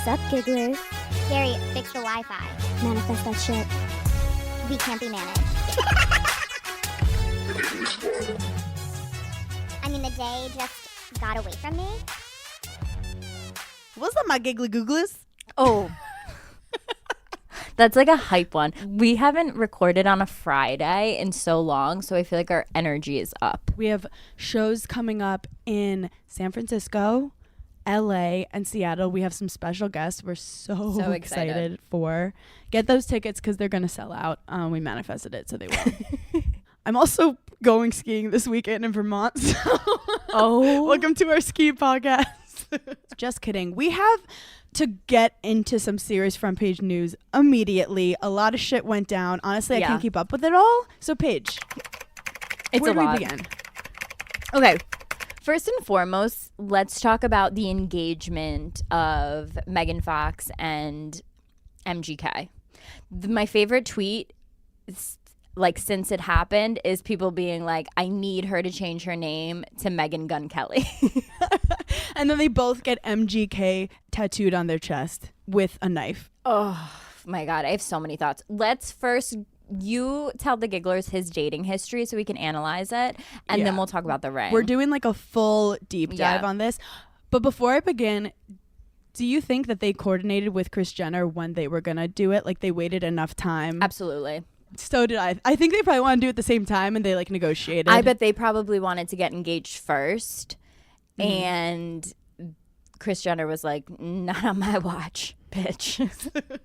Sup, gigglers? Gary, fix the Wi-Fi. Manifest that shit. We can't be managed. I mean, the day just got away from me. What's up, my giggly googlies? Oh. That's like a hype one. We haven't recorded on a Friday in so long, so I feel like our energy is up. We have shows coming up in San Francisco, LA, and Seattle. We have some special guests we're so excited for. Get those tickets because they're going to sell out. We manifested it, so they will. I'm also going skiing this weekend in Vermont. So welcome to our ski podcast. Just kidding. We have to get into some serious front page news immediately. A lot of shit went down. Honestly, I can't keep up with it all. So, Paige, where do we begin? Okay. First and foremost, let's talk about the engagement of Megan Fox and MGK. My favorite tweet, since it happened, is people being like, I need her to change her name to Megan Gun Kelly. And then they both get MGK tattooed on their chest with a knife. Oh, my God. I have so many thoughts. Let's first... You tell the gigglers his dating history so we can analyze it, and then we'll talk about the ring. We're doing like a full deep dive on this. But before I begin, do you think that they coordinated with Kris Jenner when they were going to do it? Like they waited enough time? Absolutely. So did I. I think they probably want to do it at the same time and they like negotiated. I bet they probably wanted to get engaged first. And Kris Jenner was like, not on my watch, bitch.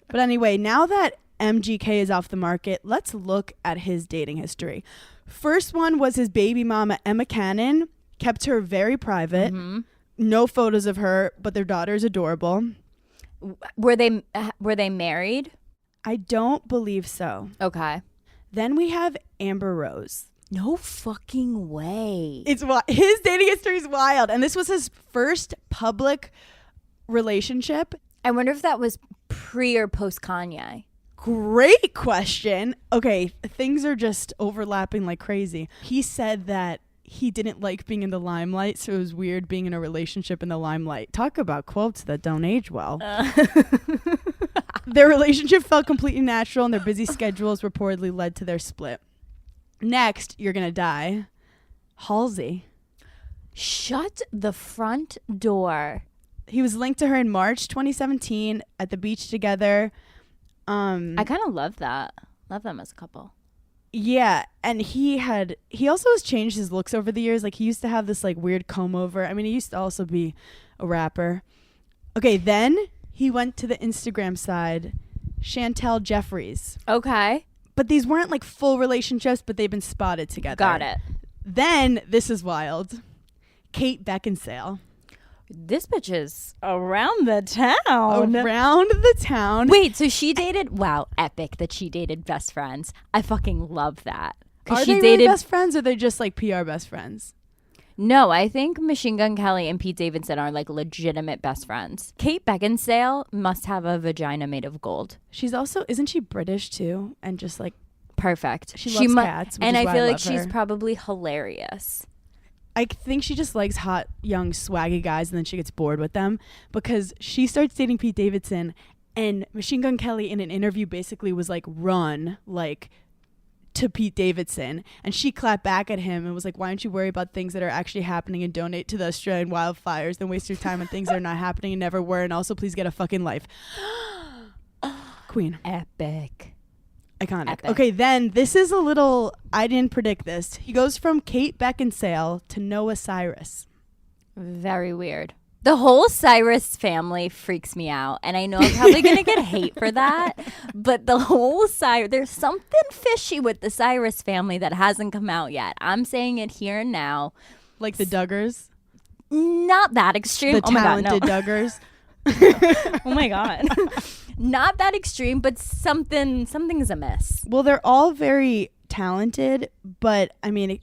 But anyway, now that MGK is off the market, let's look at his dating history. First one was his baby mama, Emma Cannon. Kept her very private. No photos of her, but their daughter is adorable. Were they married? I don't believe so. Okay. Then we have Amber Rose. No fucking way. His dating history is wild, and this was his first public relationship. I wonder if that was pre or post Kanye. Great question. Okay, things are just overlapping like crazy. He said that he didn't like being in the limelight, so it was weird being in a relationship in the limelight. Talk about quotes that don't age well. Their relationship felt completely natural, and their busy schedules reportedly led to their split. Next, you're going to die. Halsey. Shut the front door. He was linked to her in March 2017 at the beach together. I kind of love that. Love them as a couple. Yeah, and he also has changed his looks over the years. Like he used to have this like weird comb over. I mean, he used to also be a rapper. Okay, then he went to the Instagram side, Chantel Jeffries. Okay. But these weren't like full relationships, but they've been spotted together. Got it. Then, this is wild, Kate Beckinsale. This bitch is around the town. Around the town. Wait, so she dated... Wow, epic that she dated best friends. I fucking love that. Are they really best friends or are they just like PR best friends? No, I think Machine Gun Kelly and Pete Davidson are like legitimate best friends. Kate Beckinsale must have a vagina made of gold. She's also... Isn't she British too? And just like... Perfect. She loves cats, and I feel like she's probably hilarious. I think she just likes hot, young, swaggy guys, and then she gets bored with them because she starts dating Pete Davidson, and Machine Gun Kelly in an interview basically was like, run, like, to Pete Davidson. And she clapped back at him and was like, why don't you worry about things that are actually happening and donate to the Australian wildfires than waste your time on things that are not happening and never were, and also please get a fucking life. Queen. Epic. Iconic. Epic. Okay, then this is a little... I didn't predict this. He goes from Kate Beckinsale to Noah Cyrus. Very weird. The whole Cyrus family freaks me out. And I know I'm probably going to get hate for that. But the whole Cyrus... There's something fishy with the Cyrus family that hasn't come out yet. I'm saying it here and now. Like the Duggars? Not that extreme. The talented Duggars? Oh my God. Not that extreme, but something is amiss. Well, they're all very talented, but I mean,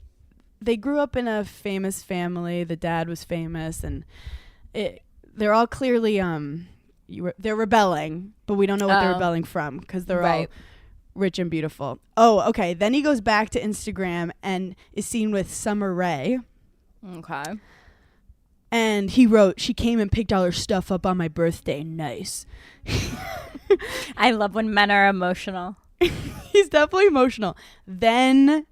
they grew up in a famous family. The dad was famous, and they're all clearly they're rebelling, but we don't know what they're rebelling from because they're all rich and beautiful. Oh, okay. Then he goes back to Instagram and is seen with Summer Rae. Okay. And he wrote, she came and picked all her stuff up on my birthday. Nice. I love when men are emotional. He's definitely emotional. Then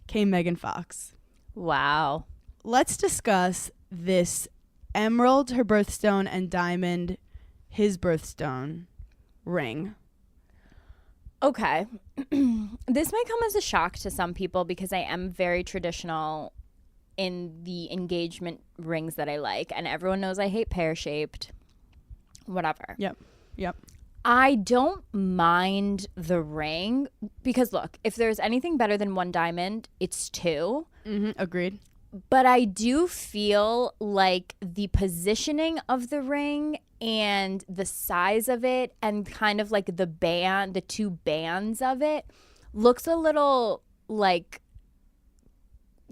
came Megan Fox. Wow. Let's discuss this emerald, her birthstone, and diamond, his birthstone ring. Okay. This might come as a shock to some people because I am very traditional in the engagement rings that I like. And everyone knows I hate pear-shaped. Whatever. Yep. I don't mind the ring because, look, if there's anything better than one diamond, it's two. Agreed. But I do feel like the positioning of the ring and the size of it and kind of like the two bands of it looks a little like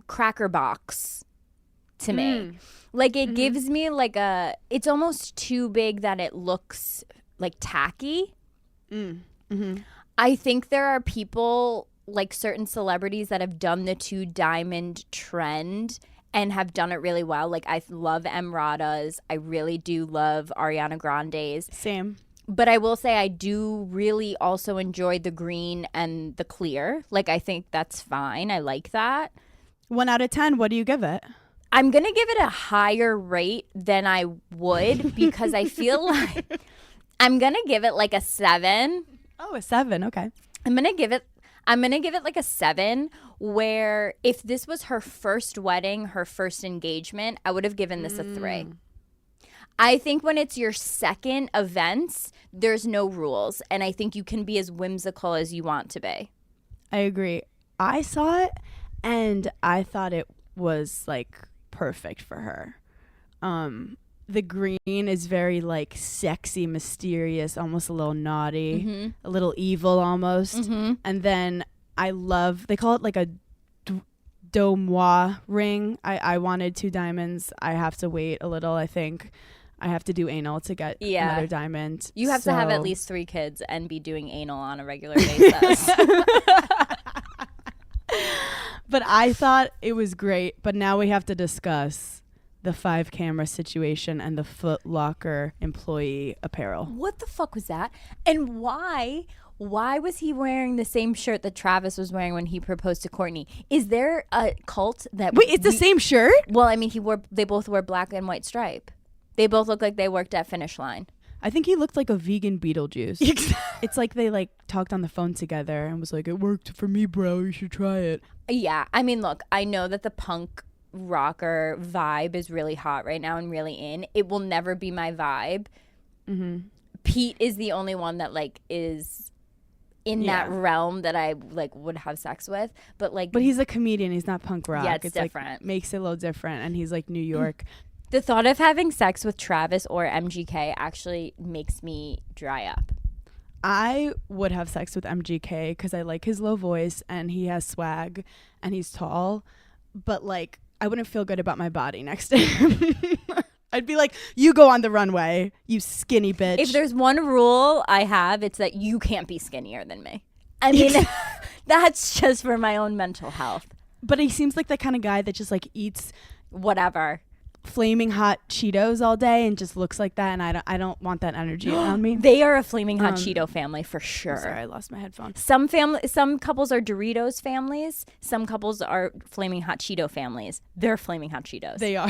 cracker box to me. Like it gives me like it's almost too big that it looks like tacky. I think there are people like certain celebrities that have done the two diamond trend and have done it really well. Like I love Emrata's. I really do love Ariana Grande's. Same. But I will say I do really also enjoy the green and the clear. Like I think that's fine. I like that. 1 out of 10, what do you give it? I'm going to give it a higher rate than I would because I feel like I'm going to give it like a 7. Oh, a 7. Okay. I'm going to give it like a 7, where if this was her first wedding, her first engagement, I would have given this a 3. I think when it's your second events, there's no rules. And I think you can be as whimsical as you want to be. I agree. I saw it and I thought it was like perfect for her. The green is very like sexy, mysterious, almost a little naughty, a little evil almost. And then I love, they call it like a domois ring. I wanted 2 diamonds. I have to wait a little, I think. I have to do anal to get another diamond. You have to have at least 3 kids and be doing anal on a regular basis. But I thought it was great. But now we have to discuss the 5 camera situation and the Foot Locker employee apparel. What the fuck was that? And why was he wearing the same shirt that Travis was wearing when he proposed to Courtney? Is there a cult that... Wait, it's the same shirt? Well, I mean, they both wore black and white stripe. They both look like they worked at Finish Line. I think he looked like a vegan Beetlejuice. It's like they like talked on the phone together and was like, it worked for me, bro. You should try it. Yeah. I mean, look, I know that the punk rocker vibe is really hot right now and really in. It will never be my vibe. Pete is the only one that like is in that realm that I like would have sex with. But he's a comedian. He's not punk rock. Yeah, it's Like, different. makes it a little different. And he's like New York. The thought of having sex with Travis or MGK actually makes me dry up. I would have sex with MGK because I like his low voice and he has swag and he's tall. But like, I wouldn't feel good about my body next to him. I'd be like, you go on the runway, you skinny bitch. If there's one rule I have, it's that you can't be skinnier than me. I mean, that's just for my own mental health. But he seems like the kind of guy that just like eats whatever. Flaming hot Cheetos all day and just looks like that, and I don't want that energy around me. They are a flaming hot Cheeto family for sure. I'm sorry, I lost my headphones. Some couples are Doritos families. Some couples are flaming hot Cheeto families. They're flaming hot Cheetos. They are.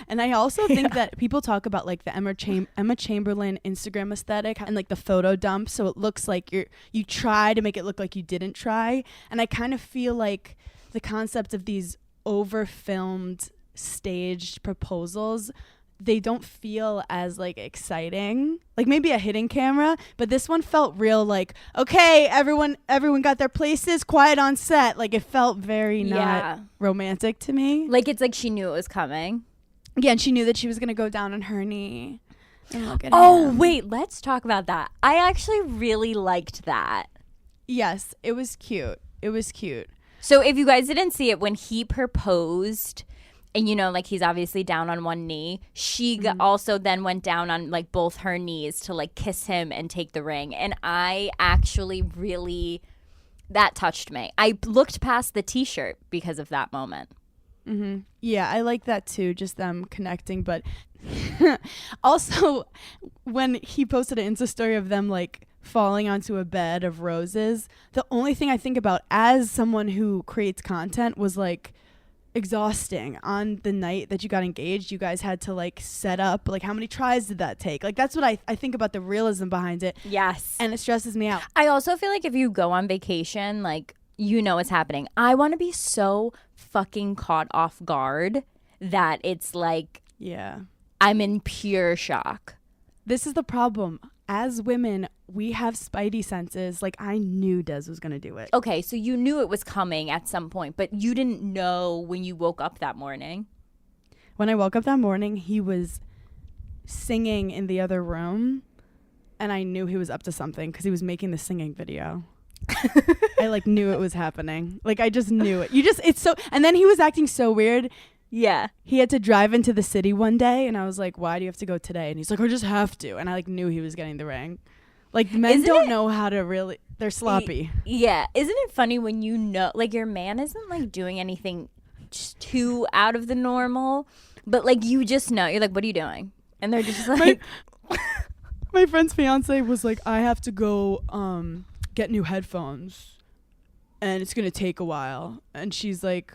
And I also think that people talk about like the Emma Chamberlain Instagram aesthetic and like the photo dump, so it looks like you try to make it look like you didn't try. And I kind of feel like the concept of these over-filmed staged proposals, they don't feel as like exciting. Like maybe a hidden camera, but this one felt real. Like, okay, everyone got their places, quiet on set. Like it felt very not romantic to me. Like it's like she knew it was coming. Yeah, and she knew that she was gonna go down on her knee and look at him. Wait, let's talk about that. I actually really liked that. Yes, it was cute. So if you guys didn't see it, when he proposed, and you know, like he's obviously down on one knee, she also then went down on like both her knees to like kiss him and take the ring. And I actually really, that touched me. I looked past the t-shirt because of that moment. Yeah, I like that too, just them connecting. But also, when he posted an Insta story of them like falling onto a bed of roses, the only thing I think about as someone who creates content was like exhausting. On the night that you got engaged, you guys had to like set up, like how many tries did that take? Like that's what I think about, the realism behind it. Yes. And it stresses me out. I also feel like if you go on vacation, like, you know what's happening. I want to be so fucking caught off guard that it's like, Yeah. I'm in pure shock. This is the problem. As women, we have spidey senses. Like, I knew Des was going to do it. Okay, so you knew it was coming at some point, but you didn't know when you woke up that morning. When I woke up that morning, he was singing in the other room, and I knew he was up to something because he was making the singing video. I like knew it was happening. Like, I just knew it. It's so, and then he was acting so weird. Yeah. He had to drive into the city one day, and I was like, why do you have to go today? And he's like, I just have to. And I like knew he was getting the ring. Like, men don't know how to really, they're sloppy. Yeah. Isn't it funny when you know, like, your man isn't like doing anything too out of the normal, but like you just know. You're like, what are you doing? And they're just like. My friend's fiance was like, I have to go get new headphones, and it's going to take a while. And she's like,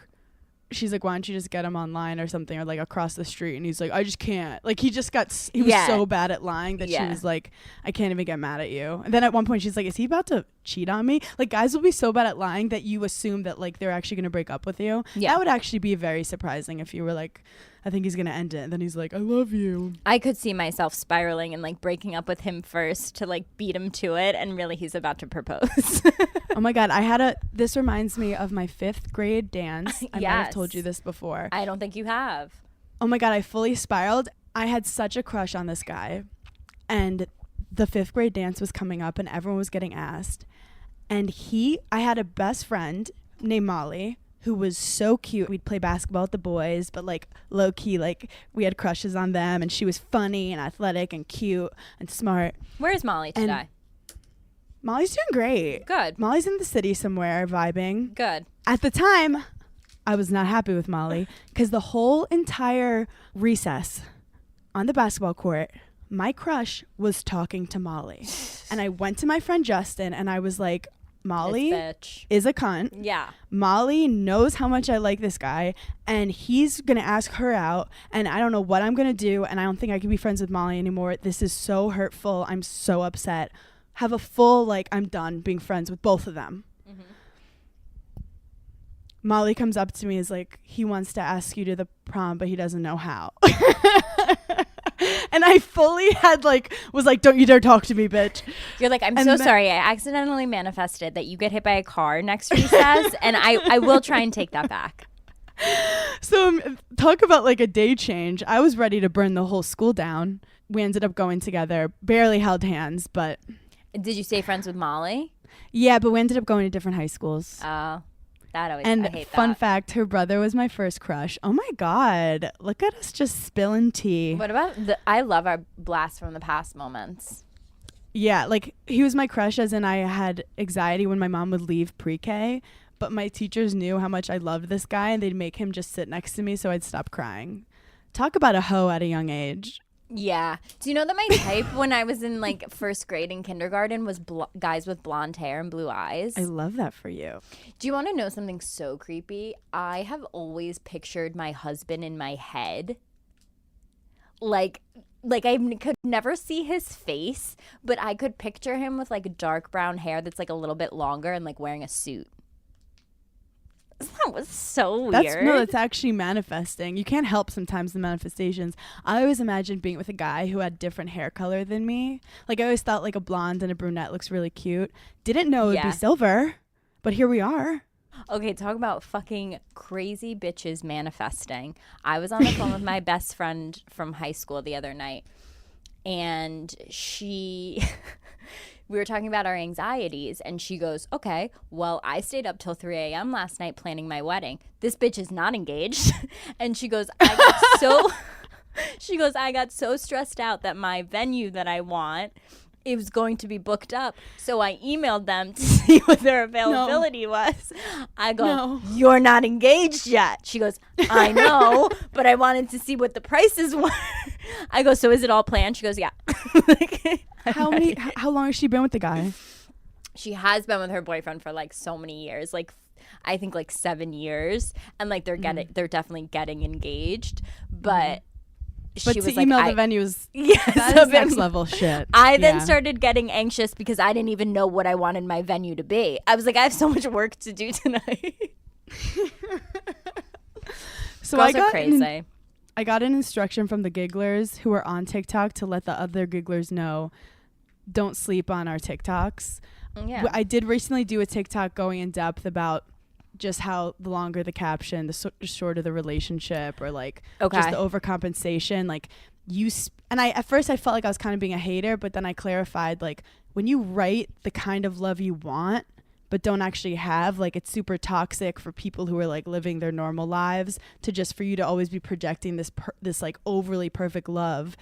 why don't you just get them online or something, or like across the street? And he's like, I just can't. Like, he was so bad at lying that she was like, I can't even get mad at you. And then at one point she's like, is he about to cheat on me? Like, guys will be so bad at lying that you assume that like they're actually going to break up with you. Yeah. That would actually be very surprising if you were like, I think he's going to end it. And then he's like, I love you. I could see myself spiraling and like breaking up with him first to like beat him to it. And really he's about to propose. Oh my God. This reminds me of my 5th grade dance. I might have told you this before. I don't think you have. Oh my God. I fully spiraled. I had such a crush on this guy. And the 5th grade dance was coming up and everyone was getting asked. And I had a best friend named Molly, who was so cute. We'd play basketball with the boys, but like low key, like we had crushes on them, and she was funny and athletic and cute and smart. Where is Molly today? And Molly's doing great. Good. Molly's in the city somewhere vibing. Good. At the time, I was not happy with Molly because the whole entire recess on the basketball court, my crush was talking to Molly. And I went to my friend Justin and I was like, Molly is a cunt. Yeah. Molly knows how much I like this guy, and he's going to ask her out, and I don't know what I'm going to do, and I don't think I can be friends with Molly anymore. This is so hurtful. I'm so upset. Have a full, like, I'm done being friends with both of them. Mm-hmm. Molly comes up to me, is like, he wants to ask you to the prom, but he doesn't know how. And I fully was like, don't you dare talk to me, bitch. You're like, I'm so sorry. I accidentally manifested that you get hit by a car next recess, and I will try and take that back. So talk about like a day change. I was ready to burn the whole school down. We ended up going together, barely held hands, but. Did you stay friends with Molly? Yeah, but we ended up going to different high schools. Oh. I hate fun fact, her brother was my first crush. Oh my God. Look at us just spilling tea. What about I love our blast from the past moments. Yeah, like he was my crush as in I had anxiety when my mom would leave pre-K, but my teachers knew how much I loved this guy and they'd make him just sit next to me so I'd stop crying. Talk about a hoe at a young age. Yeah. Do you know that my type when I was in like first grade and kindergarten was guys with blonde hair and blue eyes? I love that for you. Do you want to know something so creepy? I have always pictured my husband in my head. Like I could never see his face, but I could picture him with like dark brown hair that's like a little bit longer and like wearing a suit. That was so weird. That's actually manifesting. You can't help sometimes the manifestations. I always imagined being with a guy who had different hair color than me. Like I always thought like a blonde and a brunette looks really cute. Didn't know it'd be silver, but here we are. Okay, talk about fucking crazy bitches manifesting. I was on the phone with my best friend from high school the other night, and we were talking about our anxieties, and she goes, okay, well, I stayed up till 3 a.m. last night planning my wedding. This bitch is not engaged. And she goes, I got so stressed out that my venue that I want it was going to be booked up. So I emailed them to see what their availability was. I go, you're not engaged yet. She goes, I know, but I wanted to see what the prices were. I go, so is it all planned? She goes, yeah. How long has she been with the guy? She has been with her boyfriend for like so many years, like I think like 7 years, and like they're definitely getting engaged, but she was to like, email the venues, that is next level shit. I then started getting anxious because I didn't even know what I wanted my venue to be. I was like, I have so much work to do tonight. So Girls are crazy. I got an instruction from the gigglers who are on TikTok to let the other gigglers know, don't sleep on our TikToks. Yeah. I did recently do a TikTok going in depth about just how the longer the caption, the shorter the relationship, or like just the overcompensation. Like and at first I felt like I was kind of being a hater, but then I clarified, like, when you write the kind of love you want but don't actually have, like, it's super toxic for people who are like living their normal lives to just for you to always be projecting this like overly perfect love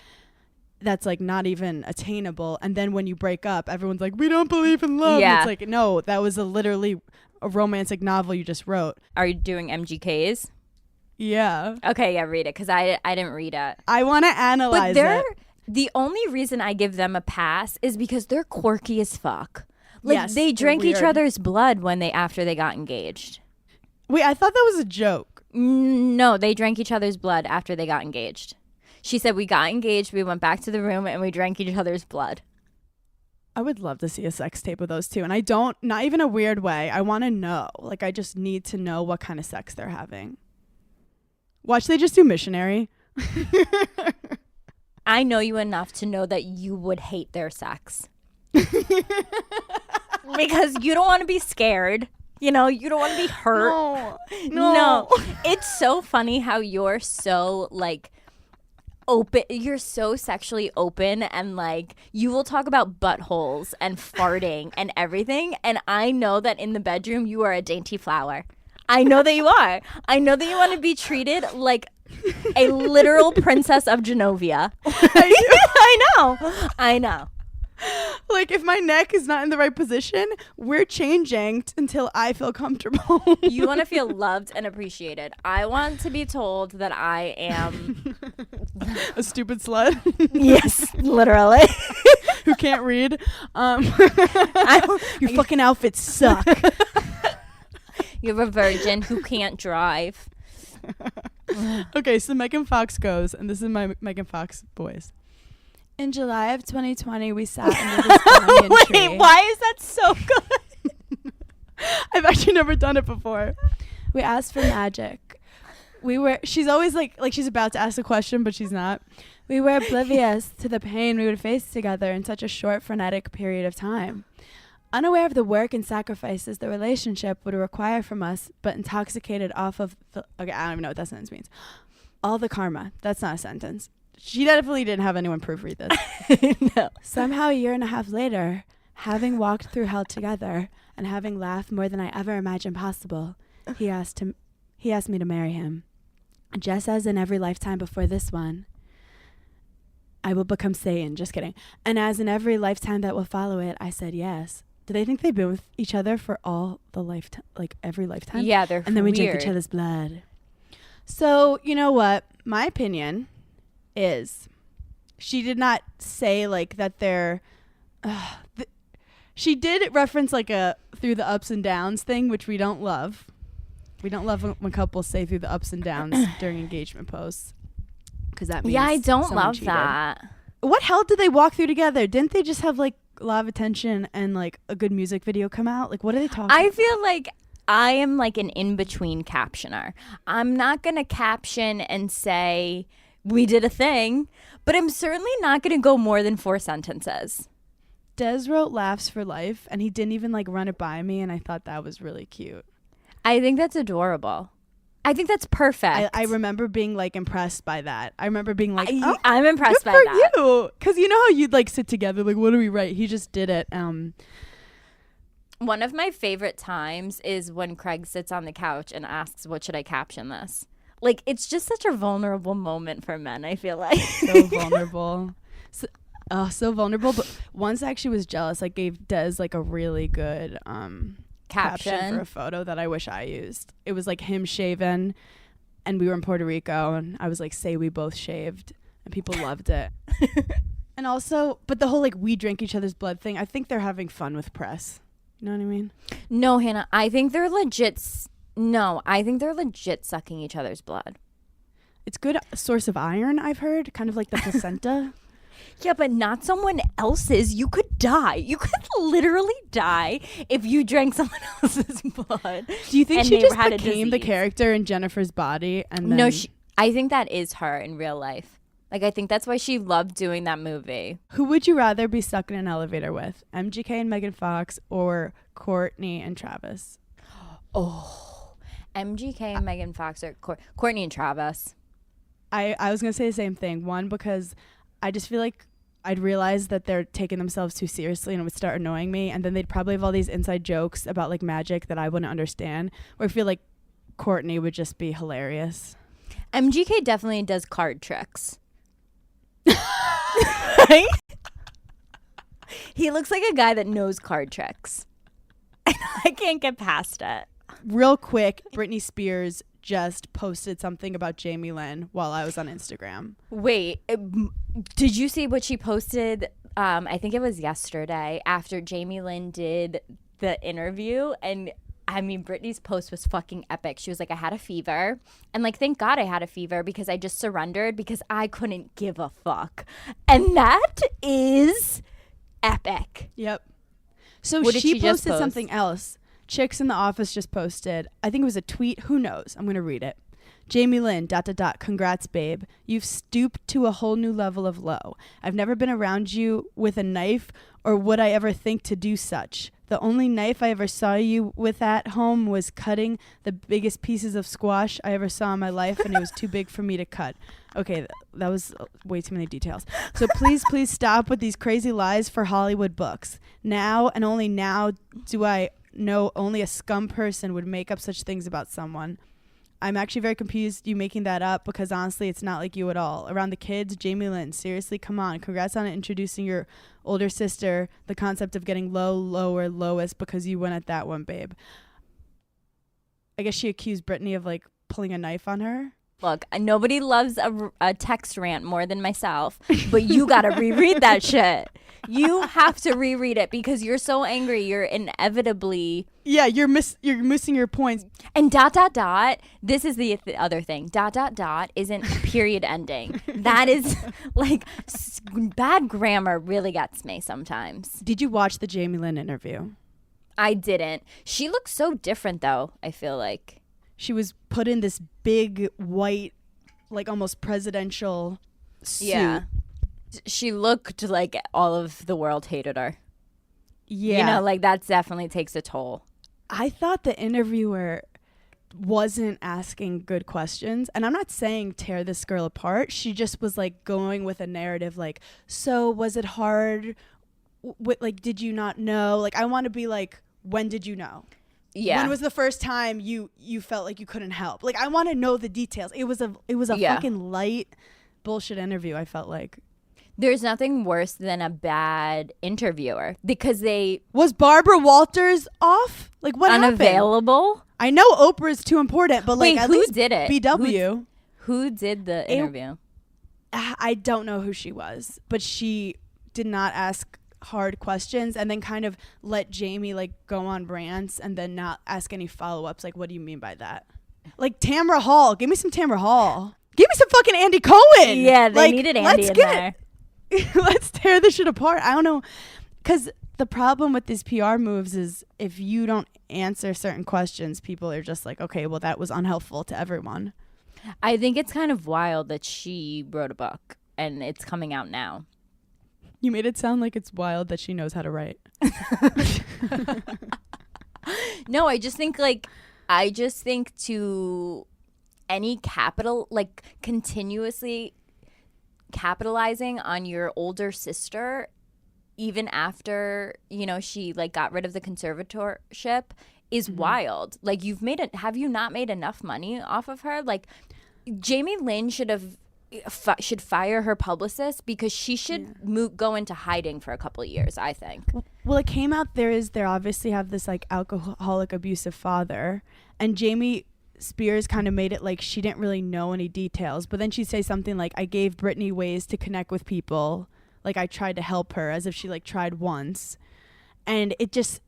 that's like not even attainable, and then when you break up everyone's like, we don't believe in love. Yeah. It's like, no, that was literally a romantic novel you just wrote. Are you doing MGKs? Yeah. Okay, yeah, read it, because I didn't read it. I want to analyze it. The only reason I give them a pass is because they're quirky as fuck. Like, yes, they drank each other's blood after they got engaged. Wait, I thought that was a joke. No, they drank each other's blood after they got engaged. She said, we got engaged, we went back to the room, and we drank each other's blood. I would love to see a sex tape of those two. And I don't, not even a weird way. I want to know. Like, I just need to know what kind of sex they're having. Watch, they just do missionary. I know you enough to know that you would hate their sex. Because you don't want to be scared. You know, you don't want to be hurt. No. It's so funny how you're so, like, open. You're so sexually open, and like, you will talk about buttholes and farting and everything, and I know that in the bedroom you are a dainty flower. I know that you are. I know that you want to be treated like a literal princess of Genovia. I know. Like, if my neck is not in the right position, we're changing until I feel comfortable. You want to feel loved and appreciated. I want to be told that I am a stupid slut. Yes, literally. Who can't read. Your fucking outfits suck. You're a virgin who can't drive. Okay, so Megan Fox goes, and this is my Megan Fox voice. In July of 2020, we sat under this banyan tree. Wait, why is that so good? I've actually never done it before. We asked for magic. She's always like she's about to ask a question, but she's not. We were oblivious to the pain we would face together in such a short, frenetic period of time. Unaware of the work and sacrifices the relationship would require from us, but intoxicated off of okay, I don't even know what that sentence means. All the karma. That's not a sentence. She definitely didn't have anyone proofread this. No. Somehow, a year and a half later, having walked through hell together and having laughed more than I ever imagined possible, he asked me to marry him. Just as in every lifetime before this one, I will become Satan. Just kidding. And as in every lifetime that will follow it, I said yes. Do they think they've been with each other for all the lifetime, like every lifetime? Yeah, they're and then we drink each other's blood. So, you know what? My opinion is she did not say like that they're she did reference like a through the ups and downs thing, which we don't love. We don't love when couples say through the ups and downs during engagement posts, because that means I don't love cheated. that. What hell did they walk through together? Didn't they just have like a lot of attention and like a good music video come out? Like, what are they talking I feel like I am like an in-between captioner. I'm not gonna caption and say we did a thing, but I'm certainly not going to go more than 4 sentences. Des wrote laughs for life, and he didn't even like run it by me, and I thought that was really cute. I think that's adorable. I think that's perfect. I remember being like impressed by that. I remember being like, I'm impressed by that. Good for you. Because you know how you'd like sit together, like, what do we write? He just did it. One of my favorite times is when Craig sits on the couch and asks, what should I caption this? Like, it's just such a vulnerable moment for men, I feel like. So vulnerable. So, Oh, so vulnerable. But once I actually was jealous. I gave Des like a really good caption for a photo that I wish I used. It was like him shaven, and we were in Puerto Rico, and I was like, say we both shaved, and people loved it. And also, but the whole like we drink each other's blood thing, I think they're having fun with press. You know what I mean? No, Hannah, I think they're legit. I think they're legit sucking each other's blood. It's good source of iron, I've heard, kind of like the placenta. Yeah, but not someone else's. You could die. You could literally die if you drank someone else's blood. Do you think she just became the character in Jennifer's body? And then... No, I think that is her in real life. Like, I think that's why she loved doing that movie. Who would you rather be stuck in an elevator with? MGK and Megan Fox or Courtney and Travis? Oh, MGK and Megan Fox or Courtney and Travis. I was going to say the same thing. One, because I just feel like I'd realize that they're taking themselves too seriously and it would start annoying me. And then they'd probably have all these inside jokes about like magic that I wouldn't understand. Or I feel like Courtney would just be hilarious. MGK definitely does card tricks. Right? He looks like a guy that knows card tricks. I can't get past it. Real quick, Britney Spears just posted something about Jamie Lynn while I was on Instagram. Wait, did you see what she posted? I think it was yesterday after Jamie Lynn did the interview. And I mean, Britney's post was fucking epic. She was like, I had a fever. And like, thank God I had a fever because I just surrendered because I couldn't give a fuck. And that is epic. Yep. So she posted something else. Chicks in the Office just posted, I think it was a tweet. Who knows? I'm going to read it. Jamie Lynn, ... Congrats, babe. You've stooped to a whole new level of low. I've never been around you with a knife, or would I ever think to do such. The only knife I ever saw you with at home was cutting the biggest pieces of squash I ever saw in my life, and it was too big for me to cut. Okay, that was way too many details. So please stop with these crazy lies for Hollywood books. Now, and only now, do I know only a scum person would make up such things about someone. I'm actually very confused you making that up because honestly it's not like you at all. Around the kids, Jamie Lynn, seriously, come on. Congrats on introducing your older sister the concept of getting low, lower, lowest because you went at that one, babe. I guess she accused Britney of like pulling a knife on her. Look, nobody loves a text rant more than myself, but you gotta reread that shit. You have to reread it because you're so angry. You're inevitably... Yeah, you're missing your points. And ... This is the other thing. ... isn't a period ending. That is like bad grammar really gets me sometimes. Did you watch the Jamie Lynn interview? I didn't. She looks so different though, I feel like. She was put in this big white, like almost presidential suit. Yeah. She looked like all of the world hated her. Yeah. You know, like that definitely takes a toll. I thought the interviewer wasn't asking good questions. And I'm not saying tear this girl apart. She just was like going with a narrative like, so was it hard? Like, did you not know? Like, I want to be like, when did you know? Yeah. When was the first time you felt like you couldn't help? Like, I want to know the details. It was a fucking light bullshit interview, I felt like. There's nothing worse than a bad interviewer because they... Was Barbara Walters off? Like, what unavailable? Happened? I know Oprah is too important, but like, wait, at who least did it? BW. Who did the interview? I don't know who she was, but she did not ask hard questions and then kind of let Jamie like go on rants and then not ask any follow-ups. Like, what do you mean by that? Like, Tamra Hall. Give me some Tamra Hall. Give me some fucking Andy Cohen. Yeah, they needed Andy in there. Let's tear this shit apart. I don't know. Because the problem with these PR moves is if you don't answer certain questions, people are just like, okay, well, that was unhelpful to everyone. I think it's kind of wild that she wrote a book and it's coming out now. You made it sound like it's wild that she knows how to write. No, I just think to any capital, like continuously capitalizing on your older sister, even after, you know, she like got rid of the conservatorship is wild. Like, have you not made enough money off of her? Like, Jamie Lynn should have should fire her publicist because she should go into hiding for a couple of years, I think. Well, it came out they obviously have this like alcoholic abusive father, and Jamie Spears kind of made it like she didn't really know any details, but then she'd say something like, I gave Britney ways to connect with people, like I tried to help her, as if she like tried once. And it just,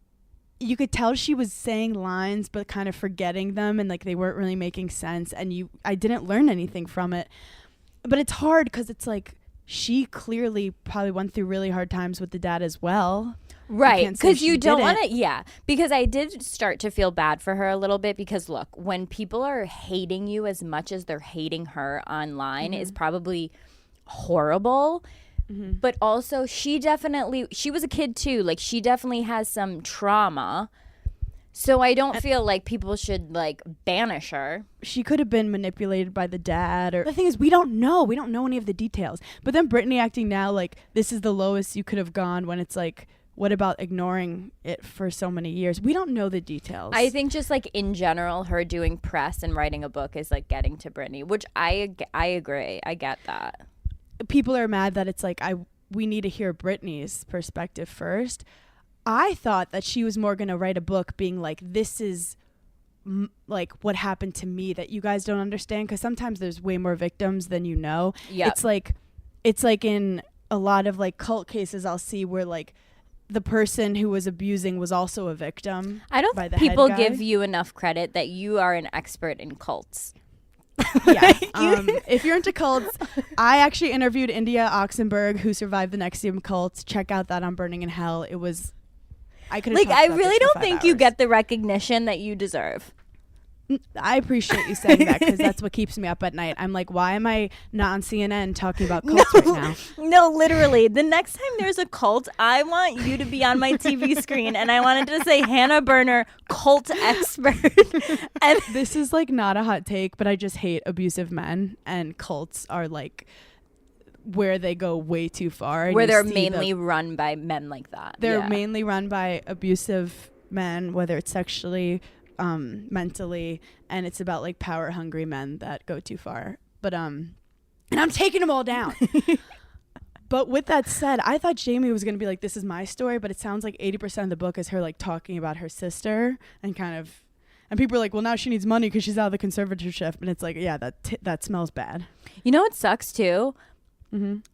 you could tell she was saying lines but kind of forgetting them, and like they weren't really making sense, and I didn't learn anything from it. But it's hard because it's like she clearly probably went through really hard times with the dad as well. Right, because you don't want to, because I did start to feel bad for her a little bit, because look, when people are hating you as much as they're hating her online is probably horrible. But also she was a kid too, like she definitely has some trauma. So I don't feel like people should like banish her. She could have been manipulated by the dad, or the thing is we don't know any of the details. But then Britney acting now like this is the lowest you could have gone, when it's like, what about ignoring it for so many years? We don't know the details. I think just like in general, her doing press and writing a book is like getting to Britney, which I agree. I get that. People are mad that it's like we need to hear Britney's perspective first. I thought that she was more going to write a book being like, this is like what happened to me that you guys don't understand, because sometimes there's way more victims than you know. Yep. It's like in a lot of like cult cases I'll see where like the person who was abusing was also a victim. I don't think people give you enough credit that you are an expert in cults. Yeah. If you're into cults, I actually interviewed India Oxenberg, who survived the NXIVM cult. Check out that on Burning in Hell. It was, I could like, I really don't think you get the recognition that you deserve. I appreciate you saying that, because that's what keeps me up at night. I'm like, why am I not on CNN talking about cults right now? No, literally. The next time there's a cult, I want you to be on my TV screen, and I wanted to say Hannah Berner, cult expert. And this is like not a hot take, but I just hate abusive men, and cults are like where they go way too far. Where they're mainly run by men like that. They're mainly run by abusive men, whether it's sexually, mentally, and it's about like power hungry men that go too far. But and I'm taking them all down. But with that said, I thought Jamie was gonna be like, this is my story, but it sounds like 80% of the book is her like talking about her sister, and kind of, and people are like, well, now she needs money because she's out of the conservatorship, and it's like, yeah, that smells bad. You know what sucks too?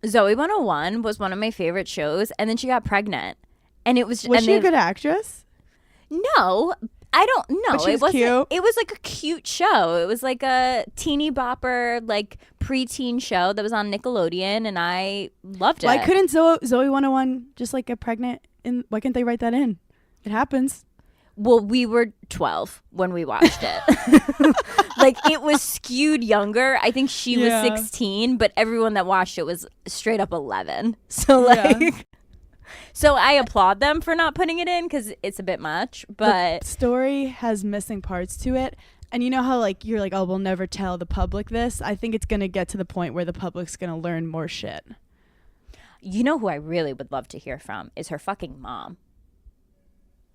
Zoe 101 was one of my favorite shows, and then she got pregnant, and it was she a good actress? No, I don't know. But it wasn't cute. It was like a cute show. It was like a teeny bopper, like preteen show that was on Nickelodeon, and I loved it. Why couldn't Zoe 101 just like get pregnant? Why can't they write that in? It happens. Well, we were 12 when we watched it. Like, it was skewed younger. I think she was 16, but everyone that watched it was straight up 11. So like, so I applaud them for not putting it in, because it's a bit much. But the story has missing parts to it. And you know how like you're like, oh, we'll never tell the public this? I think it's going to get to the point where the public's going to learn more shit. You know who I really would love to hear from is her fucking mom.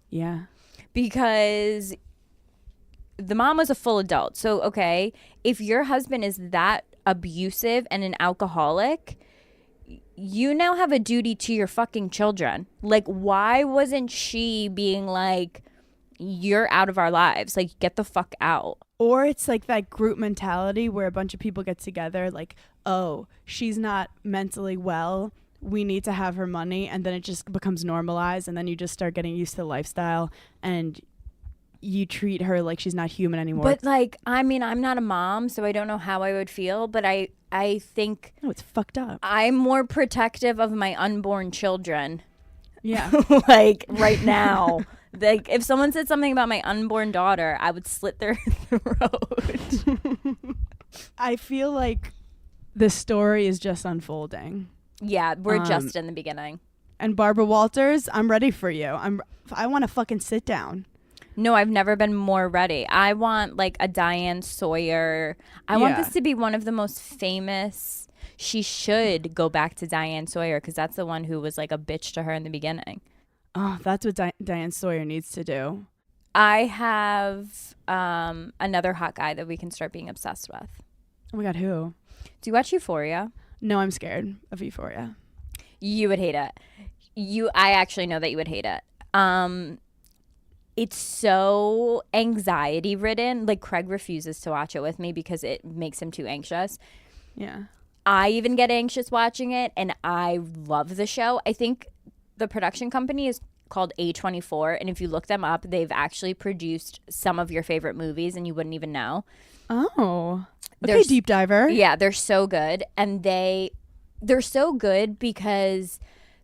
Yeah. Because the mom was a full adult. So, okay, if your husband is that abusive and an alcoholic, you now have a duty to your fucking children. Like, why wasn't she being like, you're out of our lives, like, get the fuck out? Or it's like that group mentality where a bunch of people get together like, oh, she's not mentally well, we need to have her money, and then it just becomes normalized, and then you just start getting used to the lifestyle, and you treat her like she's not human anymore. But like, I mean, I'm not a mom, so I don't know how I would feel, but I think it's fucked up. I'm more protective of my unborn children. Yeah. Like right now. Like, if someone said something about my unborn daughter, I would slit their throat. I feel like the story is just unfolding. Yeah, we're just in the beginning. And Barbara Walters, I'm ready for you. I want to fucking sit down. No, I've never been more ready. I want like a Diane Sawyer. I want this to be one of the most famous. She should go back to Diane Sawyer, because that's the one who was like a bitch to her in the beginning. Oh, that's what Diane Sawyer needs to do. I have another hot guy that we can start being obsessed with. Oh my God, who? Do you watch Euphoria? No, I'm scared of Euphoria. You would hate it. I actually know that you would hate it. It's so anxiety ridden. Like, Craig refuses to watch it with me because it makes him too anxious. Yeah. I even get anxious watching it, and I love the show. I think the production company is called A24, and if you look them up, they've actually produced some of your favorite movies, and you wouldn't even know. Oh. Okay, deep diver. Yeah, they're so good. And they're so good because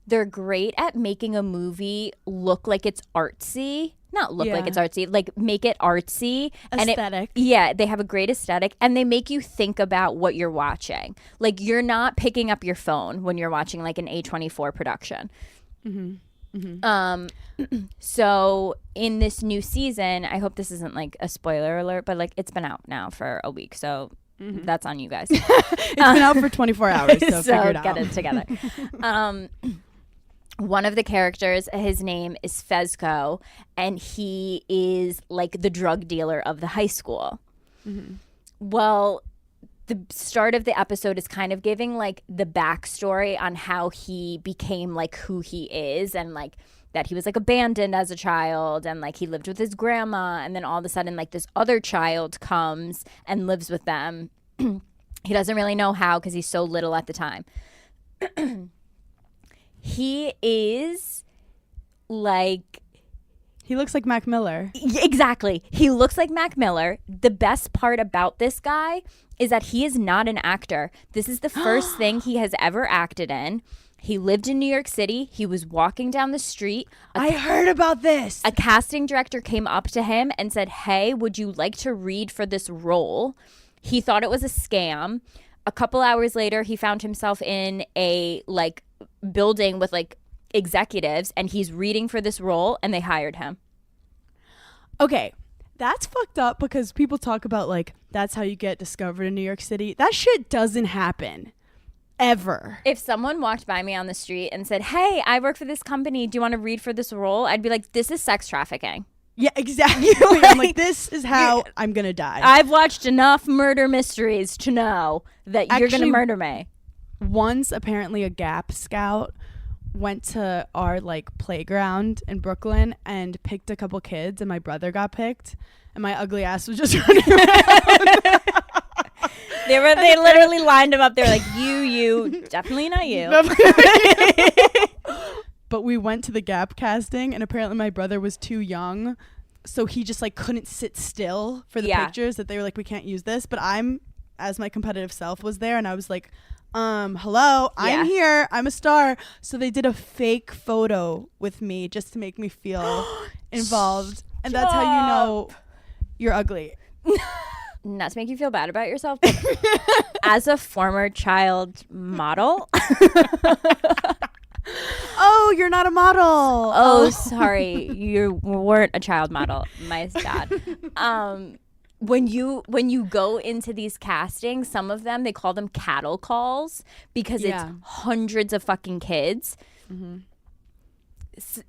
they're great at making a movie look like it's artsy. Not look like it's artsy, like make it artsy. Aesthetic. And they have a great aesthetic, and they make you think about what you're watching. Like, you're not picking up your phone when you're watching like an A24 production. Mm-hmm. Mm-hmm. So in this new season, I hope this isn't like a spoiler alert, but like, it's been out now for a week, so that's on you guys. It's been out for 24 hours, so figure it out. Get it together. One of the characters, his name is Fezco, and he is like the drug dealer of the high school. Mm-hmm. Well, the start of the episode is kind of giving like the backstory on how he became like who he is, and like that he was like abandoned as a child, and like he lived with his grandma, and then all of a sudden like this other child comes and lives with them. He doesn't really know how because he's so little at the time. He is like... He looks like Mac Miller. Exactly. He looks like Mac Miller. The best part about this guy is that he is not an actor. This is the first thing he has ever acted in. He lived in New York City. He was walking down the street. I heard about this. A casting director came up to him and said, "Hey, would you like to read for this role?" He thought it was a scam. A couple hours later, he found himself in a like building with like executives, and he's reading for this role, and they hired him. Okay, that's fucked up because people talk about like that's how you get discovered in New York City. That shit doesn't happen ever. If someone walked by me on the street and said, "Hey, I work for this company, do you want to read for this role?" I'd be like, "This is sex trafficking." Yeah, exactly. I'm like, this is how I'm gonna die. I've watched enough murder mysteries to know that you're gonna murder me. Once, apparently, a Gap scout went to our like playground in Brooklyn and picked a couple kids, and my brother got picked, and my ugly ass was just running around. They literally lined him up. They're like, you, definitely not you. But we went to the Gap casting, and apparently my brother was too young, so he just like couldn't sit still for the pictures. That they were like, we can't use this. But I'm, as my competitive self, was there, and I was like, hello, I'm here, I'm a star. So they did a fake photo with me just to make me feel involved, and that's how you know you're ugly. Not to make you feel bad about yourself, but as a former child model. Oh, you're not a model. Oh, sorry. You weren't a child model. My bad. When you go into these castings, some of them, they call them cattle calls because it's hundreds of fucking kids. Mm-hmm.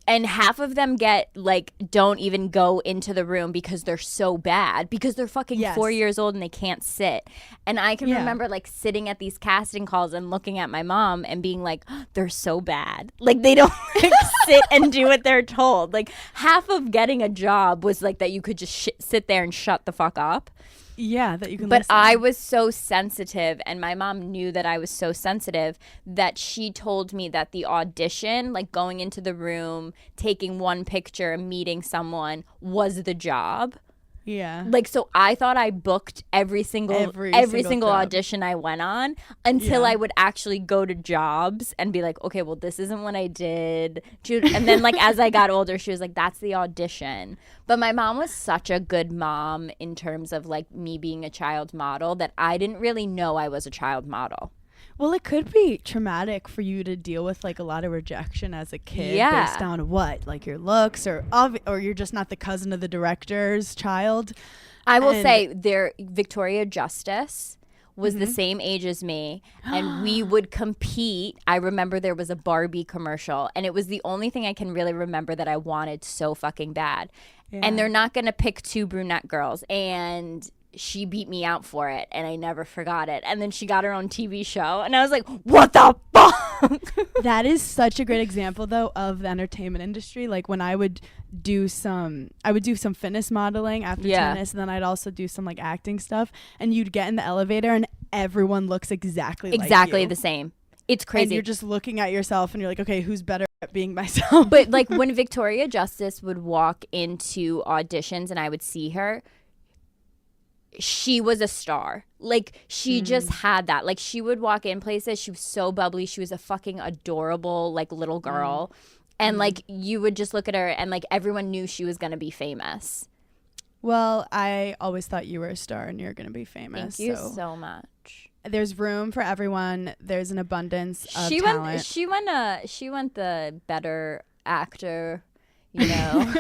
And half of them don't even go into the room because they're so bad, because they're fucking 4 years old and they can't sit. And I can remember like sitting at these casting calls and looking at my mom and being like, oh, they're so bad. Like, they don't like, sit and do what they're told. Like, half of getting a job was like that you could just sit there and shut the fuck up. Yeah, that you can. But listen. I was so sensitive, and my mom knew that I was so sensitive that she told me that the audition, like going into the room, taking one picture, and meeting someone, was the job. Yeah. Like, so I thought I booked every single audition I went on until I would actually go to jobs and be like, okay, well, this isn't what I did. And then, like, as I got older, she was like, that's the audition. But my mom was such a good mom in terms of, like, me being a child model that I didn't really know I was a child model. Well, it could be traumatic for you to deal with like a lot of rejection as a kid based on what, like your looks, or you're just not the cousin of the director's child. I will say Victoria Justice was the same age as me, and we would compete. I remember there was a Barbie commercial, and it was the only thing I can really remember that I wanted so fucking bad. Yeah. And they're not going to pick two brunette girls. And she beat me out for it, and I never forgot it. And then she got her own TV show, and I was like, what the fuck? That is such a great example, though, of the entertainment industry. Like, when I would do some fitness modeling after tennis, and then I'd also do some, like, acting stuff, and you'd get in the elevator, and everyone looks exactly like you. The same. It's crazy. And you're just looking at yourself, and you're like, okay, who's better at being myself? But, like, when Victoria Justice would walk into auditions and I would see her, she was a star. Like, she just had that. Like, she would walk in places. She was so bubbly. She was a fucking adorable, like, little girl. And, like, you would just look at her and, like, everyone knew she was going to be famous. Well, I always thought you were a star and you're going to be famous. Thank you so much. There's room for everyone. There's an abundance of talent. She went the better actor, you know,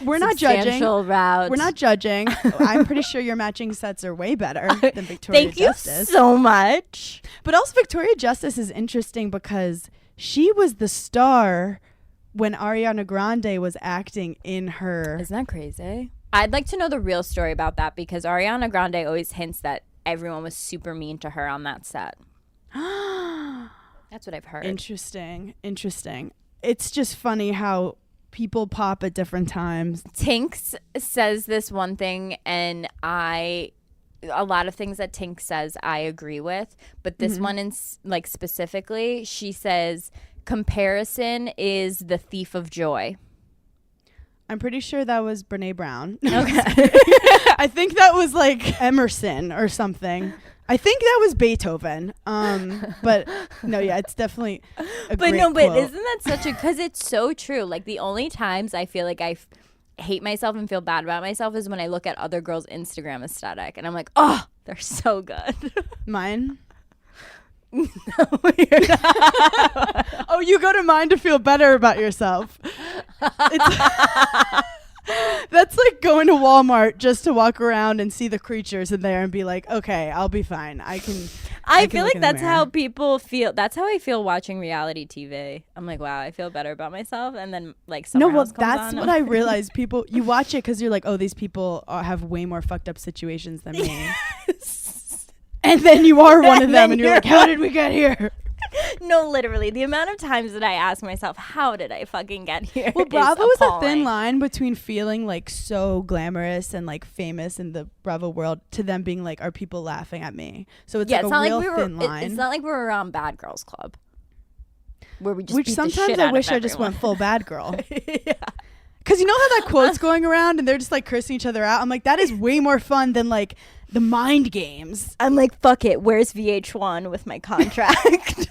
We're not judging. Route. We're not judging. I'm pretty sure your matching sets are way better than Victoria Thank Justice. you so much. But also Victoria Justice is interesting because she was the star when Ariana Grande was acting in her. Isn't that crazy? I'd like to know the real story about that, because Ariana Grande always hints that everyone was super mean to her on that set. That's what I've heard. Interesting. It's just funny how people pop at different times. Tinks says this one thing, and a lot of things that Tinks says I agree with, but this one like specifically, she says comparison is the thief of joy. I'm pretty sure that was Brene Brown. Okay. I think that was like Emerson or something. I think that was Beethoven. But no, yeah, it's definitely a great quote. Isn't that such a, because it's so true. Like, the only times I feel like I hate myself and feel bad about myself is when I look at other girls' Instagram aesthetic and I'm like, oh, they're so good. Mine? No, you're not. Oh, you go to mine to feel better about yourself. That's like going to Walmart just to walk around and see the creatures in there and be like, okay, I'll be fine. I feel like that's how people feel. That's how I feel watching reality TV. I'm like, wow, I feel better about myself. And then, like, someone else comes that's on. what I realized. People, you watch it because you're like, oh, these people have way more fucked up situations than me. Yes. And then you are one of them and you're like, how did we get here? No, literally. The amount of times that I ask myself, how did I fucking get here? Well, Bravo is a thin line between feeling like so glamorous and like famous in the Bravo world to them being like, are people laughing at me? So it's like a real thin line. It's not like we're around Bad Girls Club, where we just Which beat sometimes the shit I out wish of I just everyone. went full bad girl. Yeah. Because you know how that quote's going around and they're just like cursing each other out? I'm like, that is way more fun than like the mind games. I'm like, fuck it. Where's VH1 with my contract?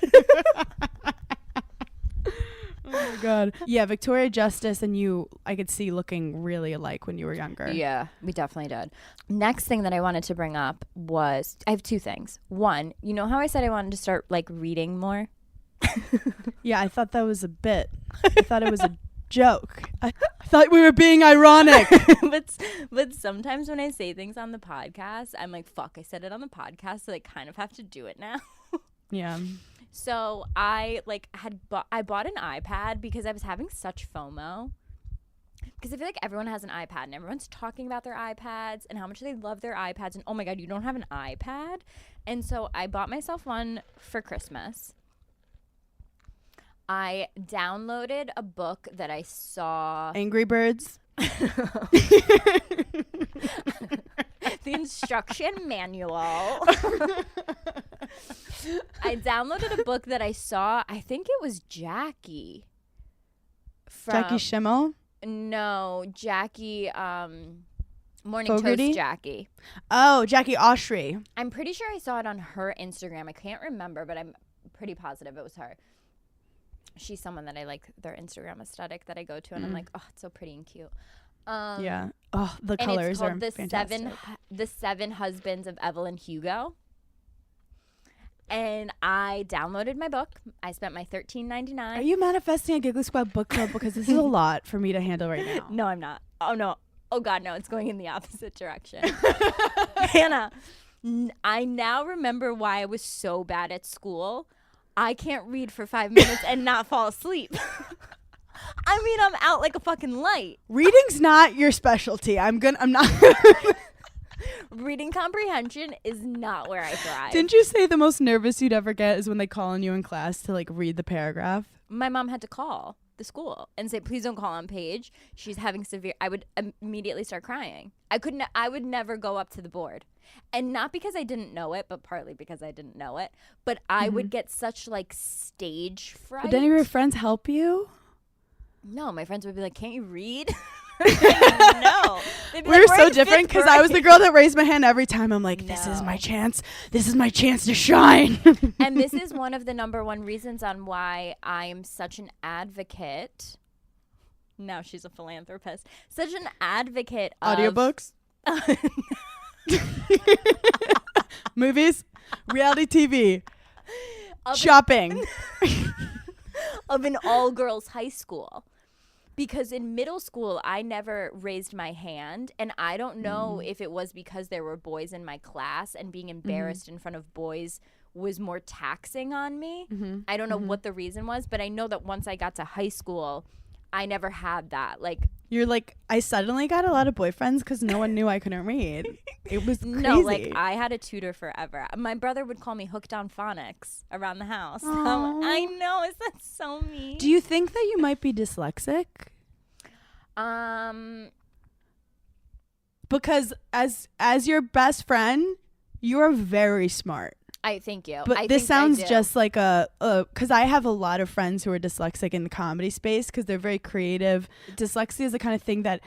Oh my God. Yeah, Victoria Justice and you, I could see looking really alike when you were younger. Yeah, we definitely did. Next thing that I wanted to bring up was, I have two things. One, you know how I said I wanted to start like reading more? Yeah, I thought that was a bit. I thought it was a joke. I thought we were being ironic. but sometimes when I say things on the podcast, I'm like, fuck, I said it on the podcast, so I kind of have to do it now. Yeah. So I bought an iPad because I was having such FOMO. Because I feel like everyone has an iPad and everyone's talking about their iPads and how much they love their iPads. And oh my God, you don't have an iPad? And so I bought myself one for Christmas. I downloaded a book that I saw. Angry Birds. The instruction manual. I downloaded a book that I saw. I think it was Jackie. Jackie Schimmel? No, Jackie, Morning Fogarty? Toast Jackie. Oh, Jackie Oshry. I'm pretty sure I saw it on her Instagram. I can't remember, but I'm pretty positive it was her. She's someone that I like their Instagram aesthetic that I go to, and I'm like, oh, it's so pretty and cute. Yeah. Oh, the colors are fantastic. The Seven Husbands of Evelyn Hugo. And I downloaded my book. I spent my $13.99. Are you manifesting a Giggling Squad book club? Because this is a lot for me to handle right now. No, I'm not. Oh, no. Oh, God, no. It's going in the opposite direction. Hannah, I now remember why I was so bad at school. I can't read for 5 minutes and not fall asleep. I mean, I'm out like a fucking light. Reading's not your specialty. I'm not. Reading comprehension is not where I thrive. Didn't you say the most nervous you'd ever get is when they call on you in class to like read the paragraph? My mom had to call the school and say, please don't call on Paige. She's having severe. I would immediately start crying. I would never go up to the board. And not because I didn't know it, but partly because I didn't know it. But I would get such like stage fright. Did any of your friends help you? No, my friends would be like, can't you read? No. We were so different because I was the girl that raised my hand every time. I'm like, this is my chance. This is my chance to shine. And this is one of the number one reasons on why I'm such an advocate. Now she's a philanthropist. Such an advocate of audiobooks, movies, reality TV, shopping. Of an all-girls high school. Because in middle school, I never raised my hand. And I don't know if it was because there were boys in my class and being embarrassed in front of boys was more taxing on me. I don't know what the reason was, but I know that once I got to high school, I never had that. Like, you're like, I suddenly got a lot of boyfriends because no one knew I couldn't read. It was crazy. No, like I had a tutor forever. My brother would call me hooked on phonics around the house. I know, is that so mean? Do you think that you might be dyslexic? Because as your best friend, you're very smart. I thank you. But this sounds just like because I have a lot of friends who are dyslexic in the comedy space because they're very creative. Dyslexia is the kind of thing that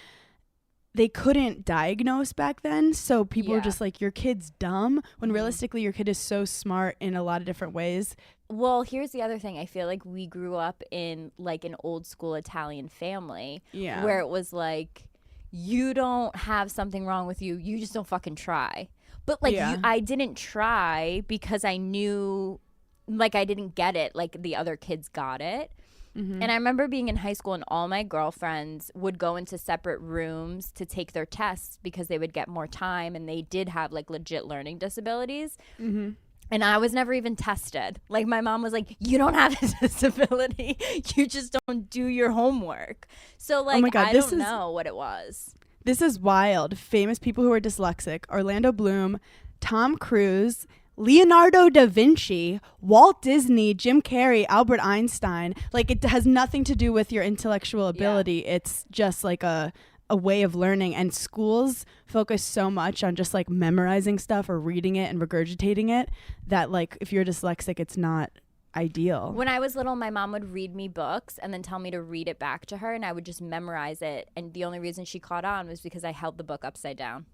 they couldn't diagnose back then. So people are just like, your kid's dumb, when realistically your kid is so smart in a lot of different ways. Well, here's the other thing. I feel like we grew up in like an old school Italian family where it was like, you don't have something wrong with you. You just don't fucking try. But like I didn't try because I knew like I didn't get it like the other kids got it. And I remember being in high school and all my girlfriends would go into separate rooms to take their tests because they would get more time and they did have like legit learning disabilities. And I was never even tested. Like my mom was like, you don't have a disability. You just don't do your homework. So like, I don't know what it was. This is wild. Famous people who are dyslexic: Orlando Bloom, Tom Cruise, Leonardo da Vinci, Walt Disney, Jim Carrey, Albert Einstein. Like, it has nothing to do with your intellectual ability. It's just like a way of learning. And schools focus so much on just like memorizing stuff or reading it and regurgitating it that like if you're dyslexic, it's not ideal. When I was little, my mom would read me books and then tell me to read it back to her, and I would just memorize it. And the only reason she caught on was because I held the book upside down.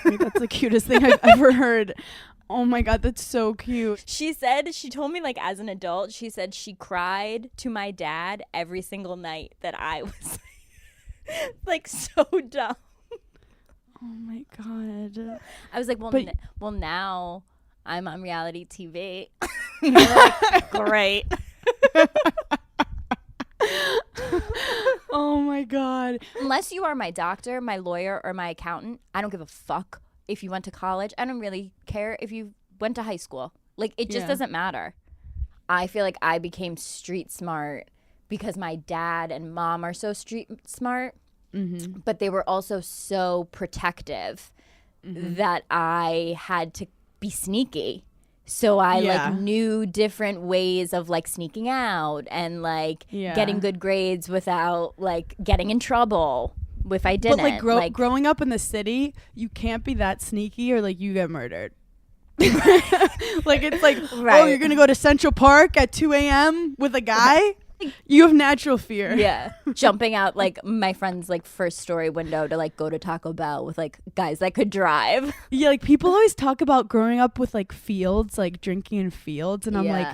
That's the cutest thing I've ever heard. Oh my God, that's so cute. She told me like as an adult, she said she cried to my dad every single night that I was like so dumb. Oh my God. I was like, well, now I'm on reality TV. You're like, great. Oh my God. Unless you are my doctor, my lawyer, or my accountant, I don't give a fuck if you went to college. I don't really care if you went to high school. Like, it just doesn't matter. I feel like I became street smart because my dad and mom are so street smart, but they were also so protective that I had to be sneaky. So I like knew different ways of like sneaking out and like getting good grades without like getting in trouble if I didn't. But like growing up in the city, you can't be that sneaky or like you get murdered. Like it's like, oh, you're going to go to Central Park at 2 a.m. with a guy? You have natural fear. Yeah. Jumping out like my friend's like first story window to like go to Taco Bell with like guys that could drive. Yeah, like people always talk about growing up with like fields, like drinking in fields. And I'm like,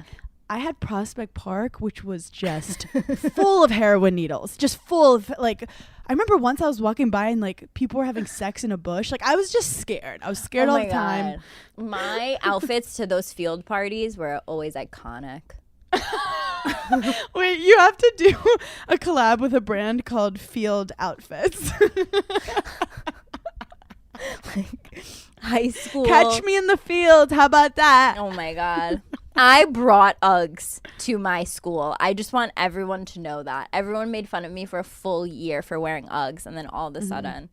I had Prospect Park, which was just full of heroin needles, just full of like, I remember once I was walking by and like people were having sex in a bush. Like I was just scared. I was scared all the time. My outfits to those field parties were always iconic. Wait, you have to do a collab with a brand called Field Outfits. Like high school. Catch me in the field. How about that? Oh my God. I brought Uggs to my school. I just want everyone to know that. Everyone made fun of me for a full year for wearing Uggs, and then all of a sudden,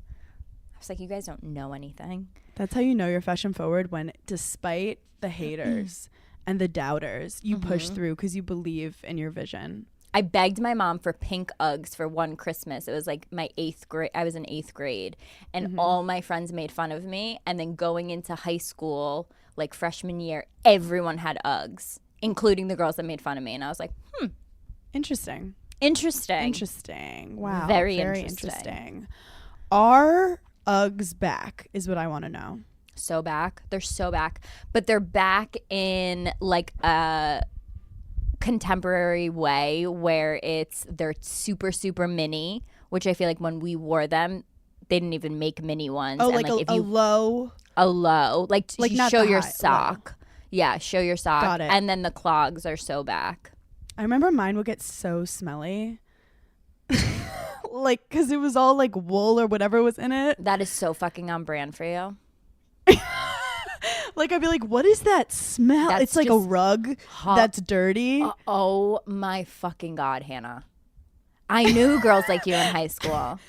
I was like, you guys don't know anything. That's how you know you're fashion forward, when despite the haters and the doubters, you push through because you believe in your vision. I begged my mom for pink Uggs for one Christmas. It was like my 8th grade. I was in 8th grade, and all my friends made fun of me. And then going into high school, like freshman year, everyone had Uggs, including the girls that made fun of me. And I was like, Interesting. Wow. Very interesting. Are Uggs back is what I want to know. So back. They're so back. But they're back in like a contemporary way where they're super, super mini, which I feel like when we wore them, they didn't even make mini ones. Oh, and like a low. Like not show the your high, sock. low. Yeah, show your sock. Got it. And then the clogs are so back. I remember mine would get so smelly. Like, because it was all like wool or whatever was in it. That is so fucking on brand for you. Like, I'd be like, what is that smell? That's it's like a rug that's dirty. Oh my fucking God, Hannah. I knew girls like you in high school.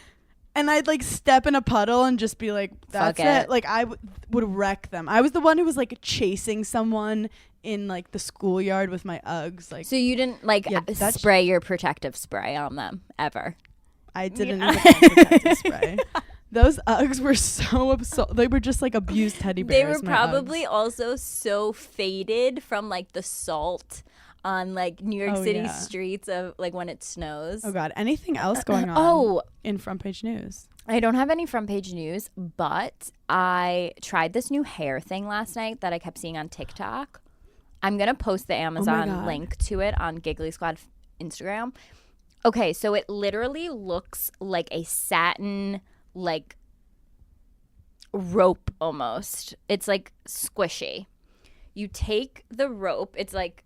And I'd like step in a puddle and just be like, that's it. Like, I would wreck them. I was the one who was like chasing someone in like the schoolyard with my Uggs. Like, So you didn't like spray your protective spray on them ever? I didn't even think protective spray. Those Uggs were so they were just like abused teddy bears. They were probably also so faded from like the salt on like New York City streets of like when it snows. Oh God. Anything else going on in front page news? I don't have any front page news, but I tried this new hair thing last night that I kept seeing on TikTok. I'm going to post the Amazon link to it on Giggly Squad Instagram. Okay, so it literally looks like a satin like rope almost. It's like squishy. You take the rope, it's like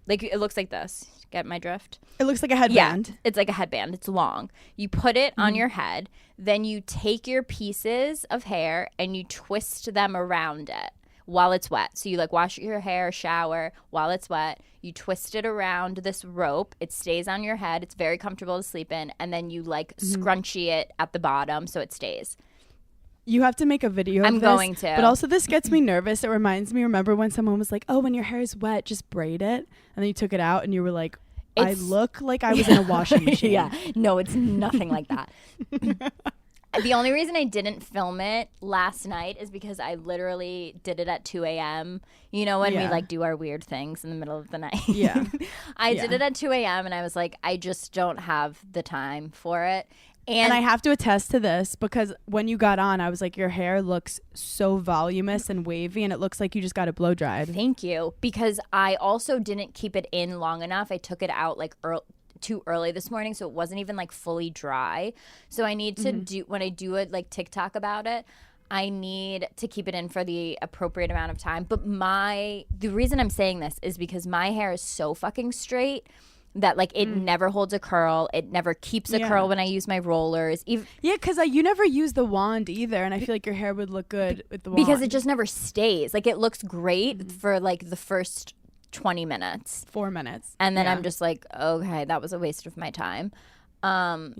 it looks like this. Get my drift? It looks like a headband. Yeah, it's like a headband. It's long. You put it on your head, then you take your pieces of hair and you twist them around it while it's wet. So you like wash your hair, shower while it's wet. You twist it around this rope. It stays on your head. It's very comfortable to sleep in. And then you like scrunchie it at the bottom so it stays. You have to make a video of this. I'm going to. But also this gets me nervous. It reminds me, remember when someone was like, oh, when your hair is wet, just braid it. And then you took it out and you were like, I look like I was in a washing machine. Yeah. No, it's nothing like that. The only reason I didn't film it last night is because I literally did it at 2 a.m. You know, when we like do our weird things in the middle of the night. Yeah. I did it at 2 a.m. and I was like, I just don't have the time for it. And I have to attest to this because when you got on, I was like, your hair looks so voluminous and wavy and it looks like you just got it blow dried. Thank you. Because I also didn't keep it in long enough. I took it out like too early this morning, so it wasn't even like fully dry. So I need to do, when I do it like TikTok about it, I need to keep it in for the appropriate amount of time. But the reason I'm saying this is because my hair is so fucking straight that like it never holds a curl. It never keeps a curl when I use my rollers. Because you never use the wand either, and I feel like your hair would look good with the wand. Because it just never stays. Like it looks great for like the first 20 minutes. 4 minutes. And then I'm just like, okay, that was a waste of my time. So I'm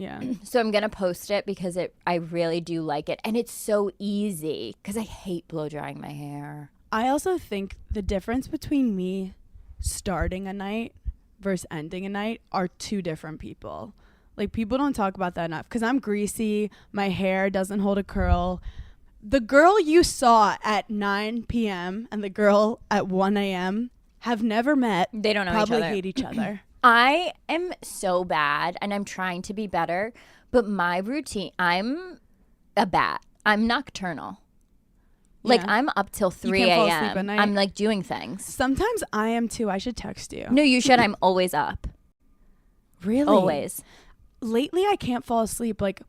going to post it because I really do like it. And it's so easy because I hate blow drying my hair. I also think the difference between me starting a night versus ending a night are two different people. Like people don't talk about that enough because I'm greasy. My hair doesn't hold a curl. The girl you saw at 9 p.m. and the girl at 1 a.m. have never met. They don't know probably each other. Hate each other. I am so bad and I'm trying to be better, but my routine, I'm a bat. I'm nocturnal. Like I'm up till 3 a.m. I'm like doing things. Sometimes I am too. I should text you. No, you should. I'm always up. Really? Always. Lately I can't fall asleep. Like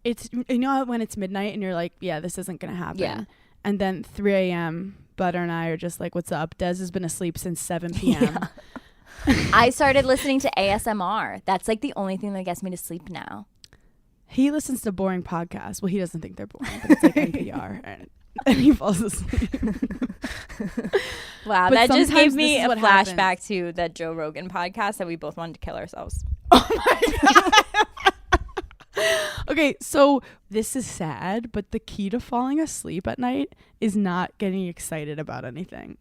it's, you know, when it's midnight and you're like, yeah, this isn't going to happen. Yeah. And then 3 a.m. Butter and I are just like, what's up? Des has been asleep since 7 p.m. I started listening to ASMR. That's like the only thing that gets me to sleep now. He listens to boring podcasts. Well, he doesn't think they're boring, but it's like NPR. And he falls asleep. Wow, that just gave me a flashback to that Joe Rogan podcast that we both wanted to kill ourselves. Oh my God. Okay, so this is sad, but the key to falling asleep at night is not getting excited about anything.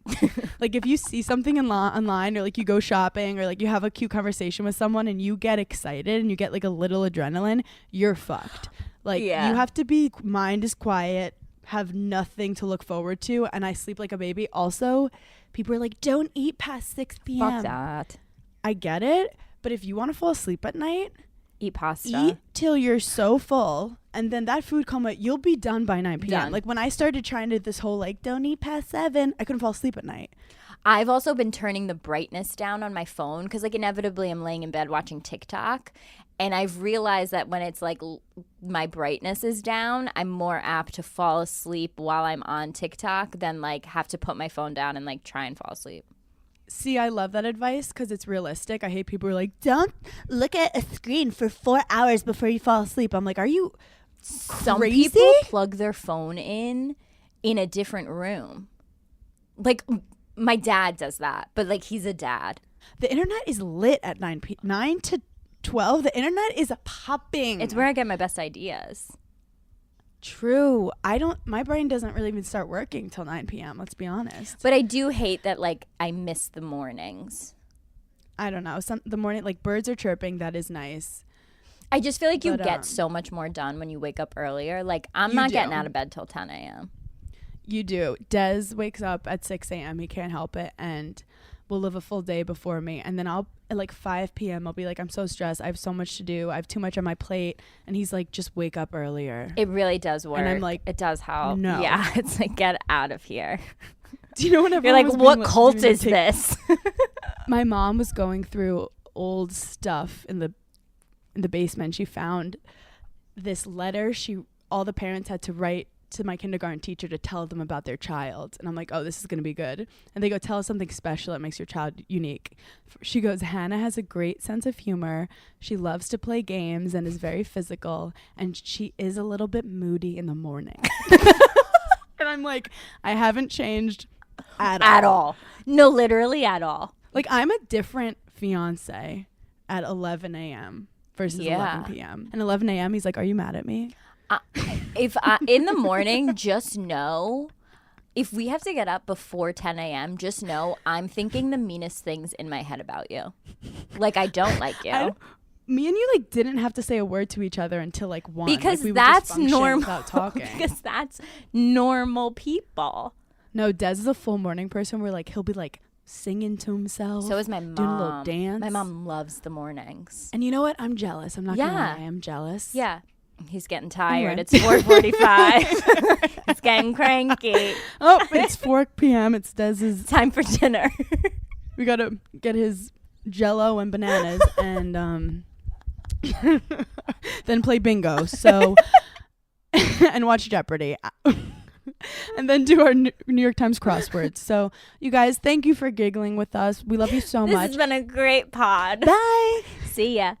Like if you see something online or like you go shopping or like you have a cute conversation with someone and you get excited and you get like a little adrenaline, you're fucked. Like you have to be, mind is quiet, have nothing to look forward to, and I sleep like a baby. Also, people are like, don't eat past 6 p.m. Fuck that. I get it, but if you want to fall asleep at night, Eat pasta. eat till you're so full, and then that food coma, you'll be done by 9 p.m. Done. Like when I started trying to this whole like don't eat past 7, I couldn't fall asleep at night. I've also been turning the brightness down on my phone because like inevitably I'm laying in bed watching TikTok, and I've realized that when it's like my brightness is down, I'm more apt to fall asleep while I'm on TikTok than like have to put my phone down and like try and fall asleep. See, I love that advice because it's realistic. I hate people who are like, don't look at a screen for 4 hours before you fall asleep. I'm like, are you Some crazy? people plug their phone in a different room. Like my dad does that, but like he's a dad. The internet is lit at 9 to 12. The internet is popping. It's where I get my best ideas. True. My brain doesn't really even start working till 9 p.m. Let's be honest. But I do hate that like I miss the mornings. I don't know. The morning, like birds are chirping. That is nice. I just feel like you But, get so much more done when you wake up earlier. Like I'm You not do. getting out of bed till 10 a.m. You do. Des wakes up at 6 a.m. He can't help it and will live a full day before me. And then at like 5 p.m. I'll be like, I'm so stressed. I have so much to do. I have too much on my plate. And he's like, just wake up earlier. It really does work. And I'm like, it does help. no. Yeah, it's like get out of here. Do you know whenever You're like, what cult is this? My mom was going through old stuff in the basement. She found this letter all the parents had to write to my kindergarten teacher to tell them about their child. And I'm like, oh, this is going to be good. And they go, tell us something special that makes your child unique. She goes, Hannah has a great sense of humor. She loves to play games and is very physical. And she is a little bit moody in the morning. And I'm like, I haven't changed at all. No, literally at all. Like, I'm a different fiance at 11 a.m. versus 11 p.m. And 11 a.m., he's like, are you mad at me? If I, in the morning, just know, if we have to get up before 10 a.m., just know I'm thinking the meanest things in my head about you. Like, I don't like you. Me and you, like, didn't have to say a word to each other until, like, 1. Because like, we that's would just function normal. without talking. Because that's normal people. No, Des is a full morning person where, like, he'll be, like, singing to himself. So is my mom. Doing a little dance. My mom loves the mornings. And you know what? I'm jealous. I'm not going to Yeah. lie. I'm jealous. Yeah. He's getting tired. Anyway. It's 4:45. He's getting cranky. Oh, it's 4 p.m. It's Dez's. Time for dinner. We got to get his Jell-O and bananas and then play bingo. So, and watch Jeopardy. And then do our New York Times crosswords. So, you guys, thank you for giggling with us. We love you so much. This has been a great pod. Bye. See ya.